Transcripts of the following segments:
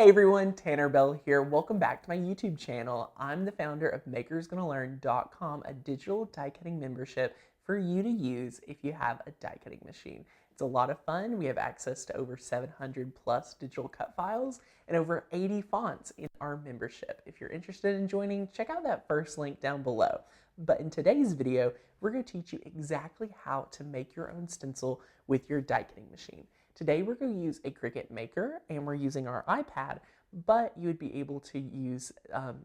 Hey everyone, Tanner Bell here. Welcome back to my YouTube channel. I'm the founder of makersgonnalearn.com, a digital die cutting membership for you to use if you have a die cutting machine. It's a lot of fun. We have access to over 700 plus digital cut files and over 80 fonts in our membership. If you're interested in joining, check out that first link down below. But in today's video, we're going to teach you exactly how to make your own stencil with your die cutting machine. Today we're going to use a Cricut Maker and we're using our iPad, but you would be able to use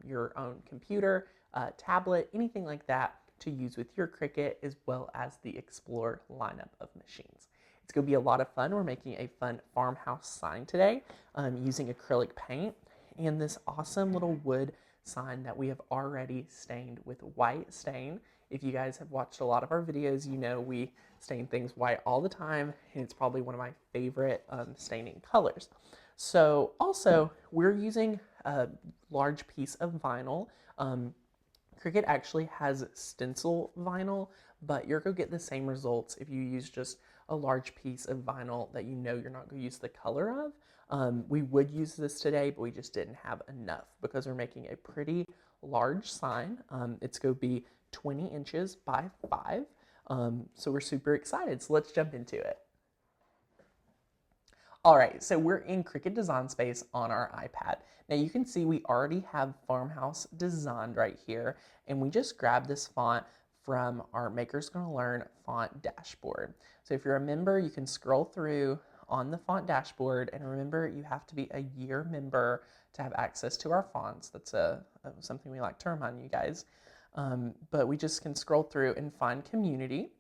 your own computer, tablet, anything like that to use with your Cricut, as well as the Explore lineup of machines. It's going to be a lot of fun. We're making a fun farmhouse sign today using acrylic paint and this awesome little wood sign that we have already stained with white stain. If you guys have watched a lot of our videos, you know we stain things white all the time, and it's probably one of my favorite staining colors. So also, we're using a large piece of vinyl. Cricut actually has stencil vinyl, but you're going to get the same results if you use just a large piece of vinyl that you know you're not going to use the color of. We would use this today, but we just didn't have enough because we're making a pretty large sign. It's going to be 20 inches by 5. So we're super excited. So let's jump into it. All right, so we're in Cricut Design Space on our iPad. Now you can see we already have Farmhouse designed right here, and we just grabbed this font from our Makers Gonna Learn font dashboard. So if you're a member, you can scroll through on the font dashboard, and remember you have to be a year member to have access to our fonts. That's something we like to remind you guys. But we just can scroll through and find Community.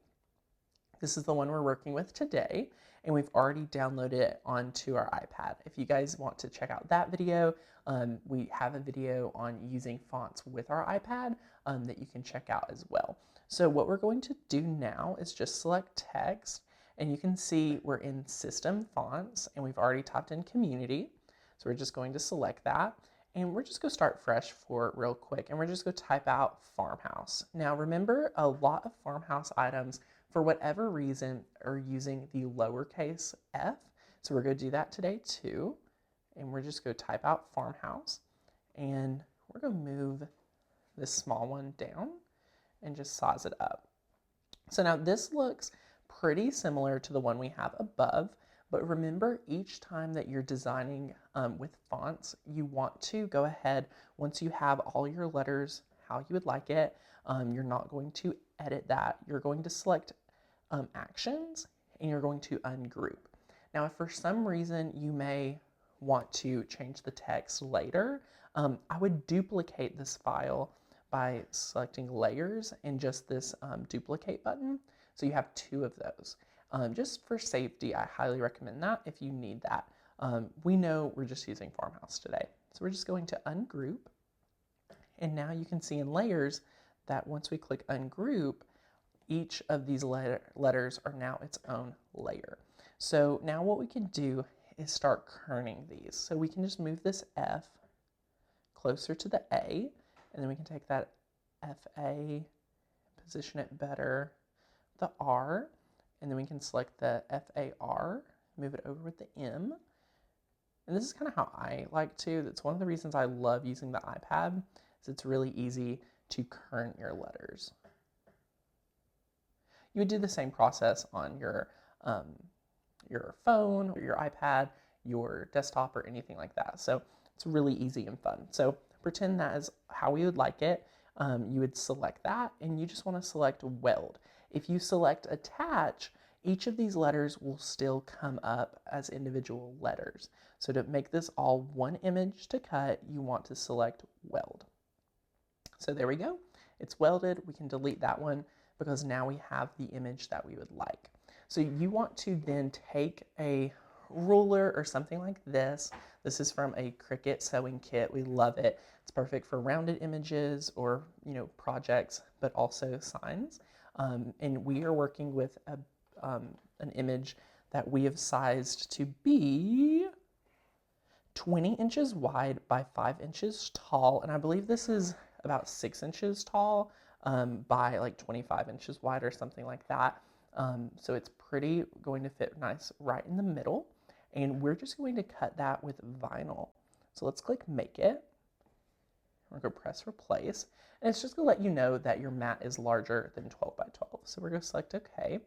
This is the one we're working with today, and we've already downloaded it onto our iPad. If you guys want to check out that video, we have a video on using fonts with our iPad that you can check out as well. So what we're going to do now is just select text, and you can see we're in System Fonts, and we've already typed in Community. So we're just going to select that. And we're just going to start fresh for real quick, and we're just going to type out farmhouse. Now remember, a lot of farmhouse items, for whatever reason, are using the lowercase f. So we're going to do that today too. And we're just going to type out farmhouse. And we're going to move this small one down and just size it up. So now this looks pretty similar to the one we have above. But remember, each time that you're designing with fonts, you want to go ahead, once you have all your letters how you would like it, you're not going to edit that. You're going to select actions, and you're going to ungroup. Now, if for some reason you may want to change the text later, I would duplicate this file by selecting layers and just this duplicate button. So you have 2 of those. Just for safety, I highly recommend that if you need that. We know we're just using farmhouse today. So we're just going to ungroup. And now you can see in layers that once we click ungroup, each of these letters are now its own layer. So now what we can do is start kerning these. So we can just move this F closer to the A, and then we can take that FA, position it better, the R, and then we can select the FAR, move it over with the M. And this is kind of how I like to. That's one of the reasons I love using the iPad, is it's really easy to kern your letters. You would do the same process on your phone, or your iPad, your desktop, or anything like that. So it's really easy and fun. So pretend that is how we would like it. You would select that, and you just want to select weld. If you select attach, each of these letters will still come up as individual letters. So to make this all one image to cut, you want to select weld. So there we go. It's welded. We can delete that one because now we have the image that we would like. So you want to then take a ruler or something like this. This is from a Cricut sewing kit. We love it. It's perfect for rounded images or projects, but also signs. And we are working with an image that we have sized to be 20 inches wide by 5 inches tall, and I believe this is about 6 inches tall by like 25 inches wide or something like that. So it's pretty going to fit nice right in the middle, and we're just going to cut that with vinyl. So let's click Make It. We're going to press Replace. And it's just going to let you know that your mat is larger than 12 by 12. So we're going to select OK.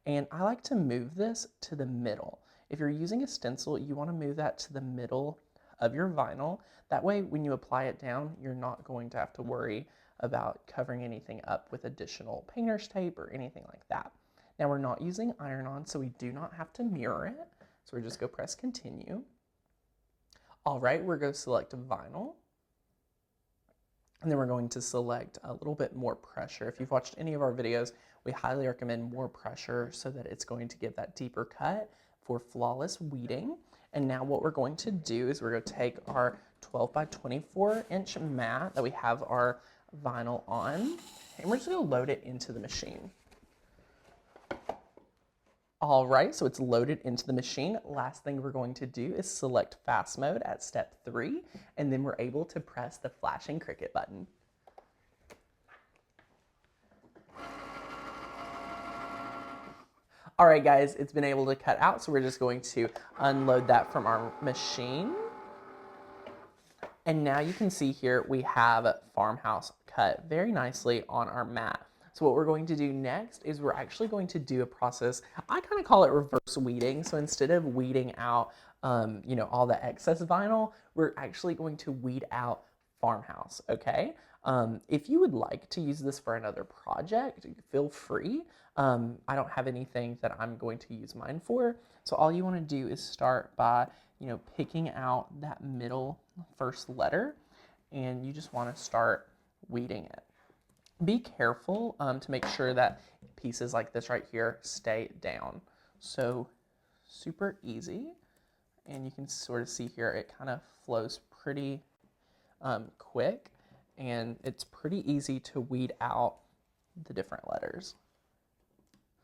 And I like to move this to the middle. If you're using a stencil, you want to move that to the middle of your vinyl. That way, when you apply it down, you're not going to have to worry about covering anything up with additional painter's tape or anything like that. Now, we're not using iron-on, so we do not have to mirror it. So we're just going to press Continue. All right, we're going to select Vinyl. And then we're going to select a little bit more pressure. If you've watched any of our videos, we highly recommend more pressure so that it's going to give that deeper cut for flawless weeding. And now what we're going to do is we're going to take our 12 by 24 inch mat that we have our vinyl on, and we're just going to load it into the machine. All right, so it's loaded into the machine. Last thing we're going to do is select fast mode at step 3, and then we're able to press the flashing Cricut button. All right, guys, it's been able to cut out, so we're just going to unload that from our machine. And now you can see here we have Farmhouse cut very nicely on our mat. So what we're going to do next is we're actually going to do a process, I kind of call it reverse weeding. So instead of weeding out, all the excess vinyl, we're actually going to weed out Farmhouse, okay? If you would like to use this for another project, feel free. I don't have anything that I'm going to use mine for. So all you want to do is start by, picking out that middle first letter, and you just want to start weeding it. Be careful to make sure that pieces like this right here stay down. So super easy, and you can sort of see here it kind of flows pretty quick, and it's pretty easy to weed out the different letters.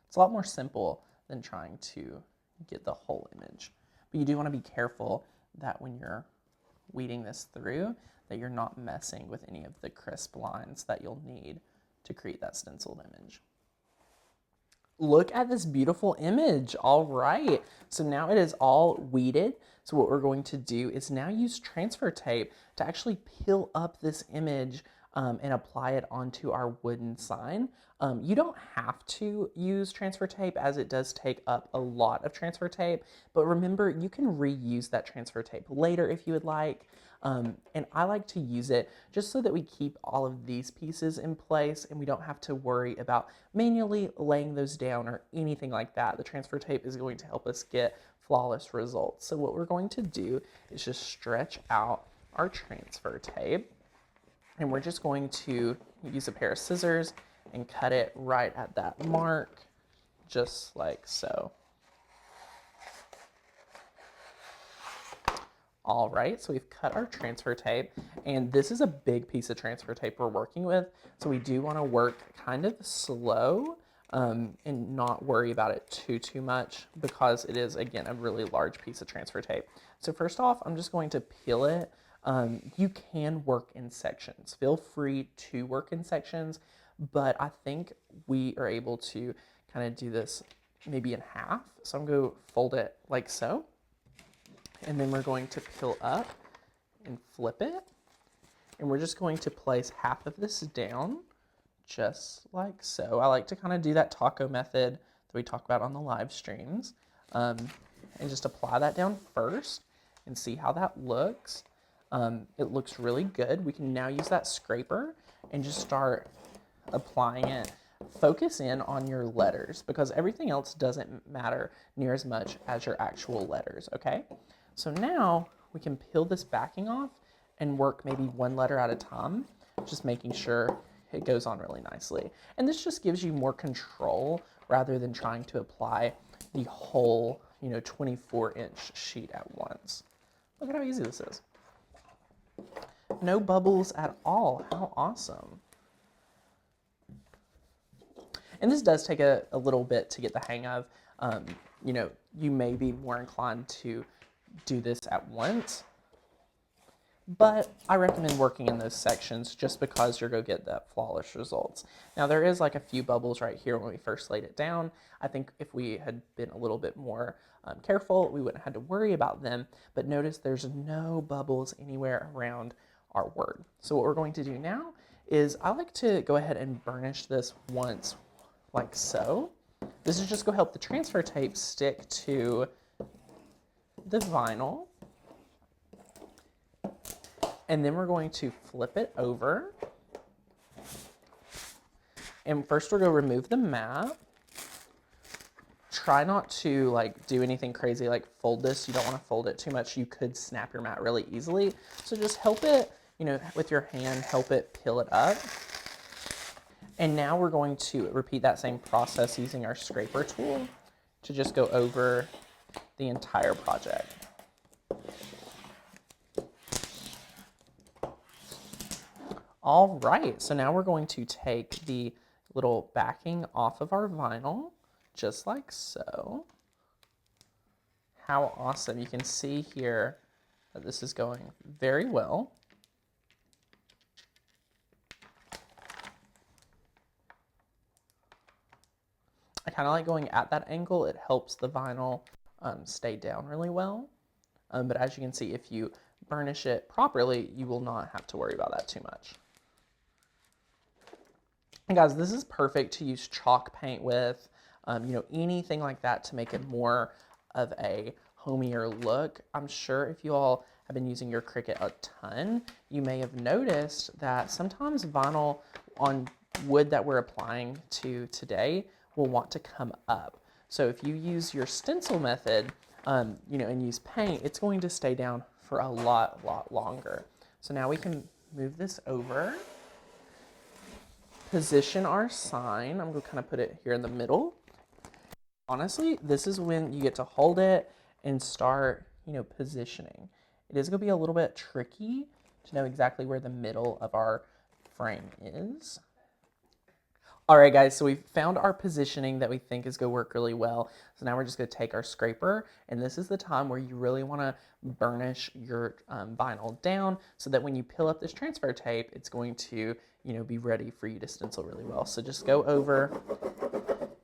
It's a lot more simple than trying to get the whole image. But you do want to be careful that when you're weeding this through, that you're not messing with any of the crisp lines that you'll need to create that stenciled image. Look at this beautiful image. All right, so now it is all weeded. So what we're going to do is now use transfer tape to actually peel up this image and apply it onto our wooden sign. You don't have to use transfer tape, as it does take up a lot of transfer tape, but remember, you can reuse that transfer tape later if you would like. And I like to use it just so that we keep all of these pieces in place and we don't have to worry about manually laying those down or anything like that. The transfer tape is going to help us get flawless results. So what we're going to do is just stretch out our transfer tape, and we're just going to use a pair of scissors and cut it right at that mark, just like so. All right, so we've cut our transfer tape, and this is a big piece of transfer tape we're working with, so we do want to work kind of slow and not worry about it too much, because it is, again, a really large piece of transfer tape. So first off, I'm just going to peel it. You can work in sections. Feel free to work in sections, but I think we are able to kind of do this maybe in half. So I'm going to fold it like so, and then we're going to peel up and flip it, and we're just going to place half of this down, just like so. I like to kind of do that taco method that we talk about on the live streams, and just apply that down first and see how that looks. It looks really good. We can now use that scraper and just start applying it. Focus in on your letters, because everything else doesn't matter near as much as your actual letters, okay? So now we can peel this backing off and work maybe one letter at a time, just making sure it goes on really nicely. And this just gives you more control rather than trying to apply the whole, 24-inch sheet at once. Look at how easy this is. No bubbles at all. How awesome. And this does take a little bit to get the hang of. You may be more inclined to do this at once, but I recommend working in those sections just because you're going to get that flawless results. Now there is like a few bubbles right here when we first laid it down. I think if we had been a little bit more careful, we wouldn't have to worry about them. But notice there's no bubbles anywhere around our word. So what we're going to do now is I like to go ahead and burnish this once like so. This is just going to help the transfer tape stick to the vinyl. And then we're going to flip it over. And first we're going to remove the mat. Try not to like do anything crazy like fold this. You don't want to fold it too much. You could snap your mat really easily. So just help it, with your hand, help it peel it up. And now we're going to repeat that same process using our scraper tool to just go over the entire project. All right, so now we're going to take the little backing off of our vinyl, just like so. How awesome. You can see here that this is going very well. I kind of like going at that angle. It helps the vinyl stay down really well. But as you can see, if you burnish it properly, you will not have to worry about that too much. And guys, this is perfect to use chalk paint with, anything like that to make it more of a homier look. I'm sure if you all have been using your Cricut a ton, you may have noticed that sometimes vinyl on wood that we're applying to today will want to come up. So if you use your stencil method, and use paint, it's going to stay down for a lot longer. So now we can move this over. Position our sign. I'm going to kind of put it here in the middle. Honestly, this is when you get to hold it and start, positioning. It is going to be a little bit tricky to know exactly where the middle of our frame is. All right, guys, so we've found our positioning that we think is going to work really well. So now we're just going to take our scraper, and this is the time where you really want to burnish your vinyl down so that when you peel up this transfer tape, it's going to, be ready for you to stencil really well. So just go over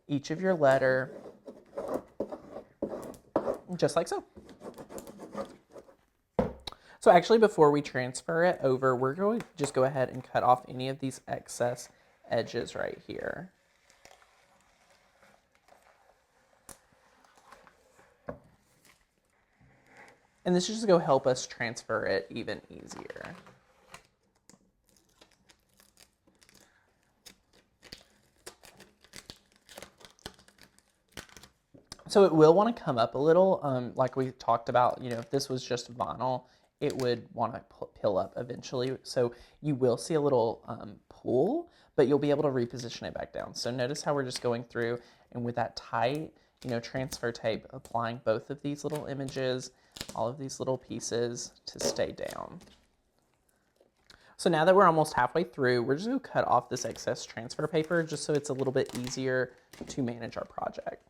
each of your letter, just like so. So actually, before we transfer it over, we're going to just go ahead and cut off any of these excess edges right here. And this is just going to help us transfer it even easier. So it will want to come up a little, like we talked about, if this was just vinyl, it would want to peel up eventually. So you will see a little pull, but you'll be able to reposition it back down. So notice how we're just going through and with that tight, transfer tape, applying both of these little images, all of these little pieces to stay down. So now that we're almost halfway through, we're just going to cut off this excess transfer paper just so it's a little bit easier to manage our project.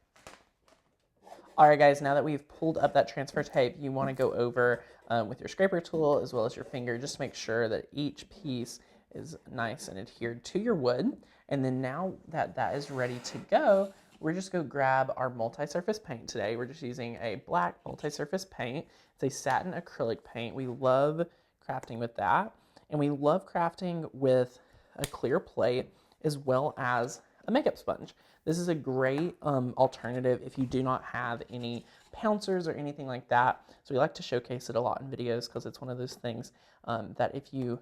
All right, guys, now that we've pulled up that transfer tape, you want to go over with your scraper tool as well as your finger, just to make sure that each piece is nice and adhered to your wood. And then now that that is ready to go, we're just going to grab our multi-surface paint today. We're just using a black multi-surface paint. It's a satin acrylic paint. We love crafting with that. And we love crafting with a clear plate as well as a makeup sponge. This is a great alternative if you do not have any pouncers or anything like that. So we like to showcase it a lot in videos because it's one of those things that if you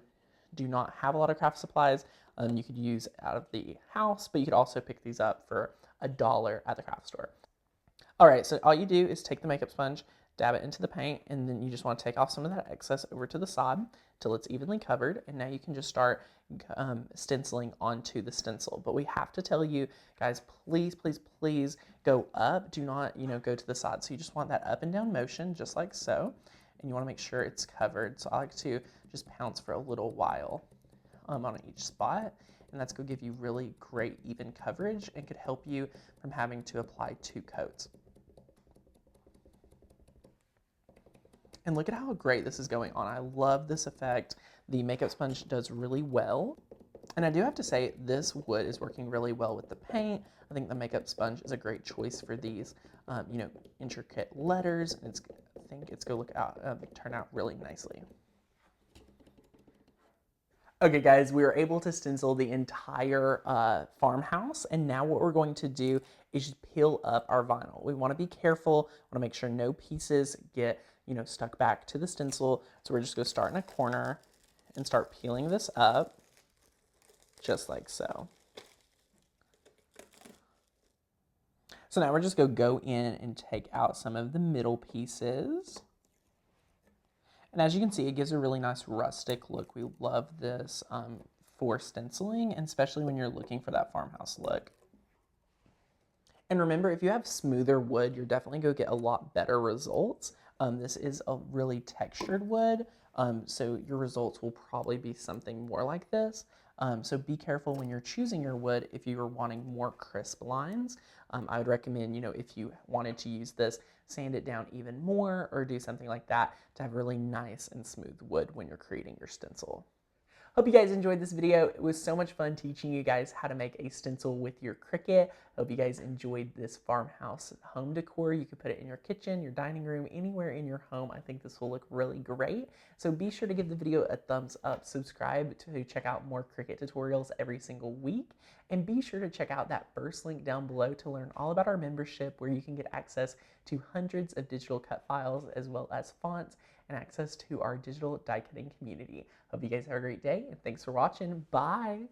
do not have a lot of craft supplies, you could use out of the house, but you could also pick these up for $1 at the craft store. All right, so all you do is take the makeup sponge, dab it into the paint, and then you just want to take off some of that excess over to the side till it's evenly covered, and now you can just start stenciling onto the stencil. But we have to tell you, guys, please go up. Do not, go to the side. So you just want that up and down motion, just like so, and you want to make sure it's covered. So I like to just pounce for a little while on each spot, and that's going to give you really great even coverage and could help you from having to apply 2 coats. And look at how great this is going on. I love this effect. The makeup sponge does really well. And I do have to say, this wood is working really well with the paint. I think the makeup sponge is a great choice for these, intricate letters. And I think it's going to turn out really nicely. Okay, guys, we were able to stencil the entire farmhouse, and now what we're going to do is just peel up our vinyl. We want to be careful. Want to make sure no pieces get, stuck back to the stencil. So we're just going to start in a corner and start peeling this up, just like so. So now we're just going to go in and take out some of the middle pieces. And as you can see, it gives a really nice rustic look. We love this for stenciling, and especially when you're looking for that farmhouse look. And remember, if you have smoother wood, you're definitely going to get a lot better results. This is a really textured wood, so your results will probably be something more like this. So be careful when you're choosing your wood. If you are wanting more crisp lines, I would recommend, if you wanted to use this, sand it down even more or do something like that to have really nice and smooth wood when you're creating your stencil. Hope you guys enjoyed this video. It was so much fun teaching you guys how to make a stencil with your Cricut. Hope you guys enjoyed this farmhouse home decor. You could put it in your kitchen, your dining room, anywhere in your home. I think this will look really great. So be sure to give the video a thumbs up, subscribe to check out more Cricut tutorials every single week, and be sure to check out that first link down below to learn all about our membership, where you can get access to hundreds of digital cut files as well as fonts and access to our digital die cutting community. Hope you guys have a great day, and thanks for watching. Bye!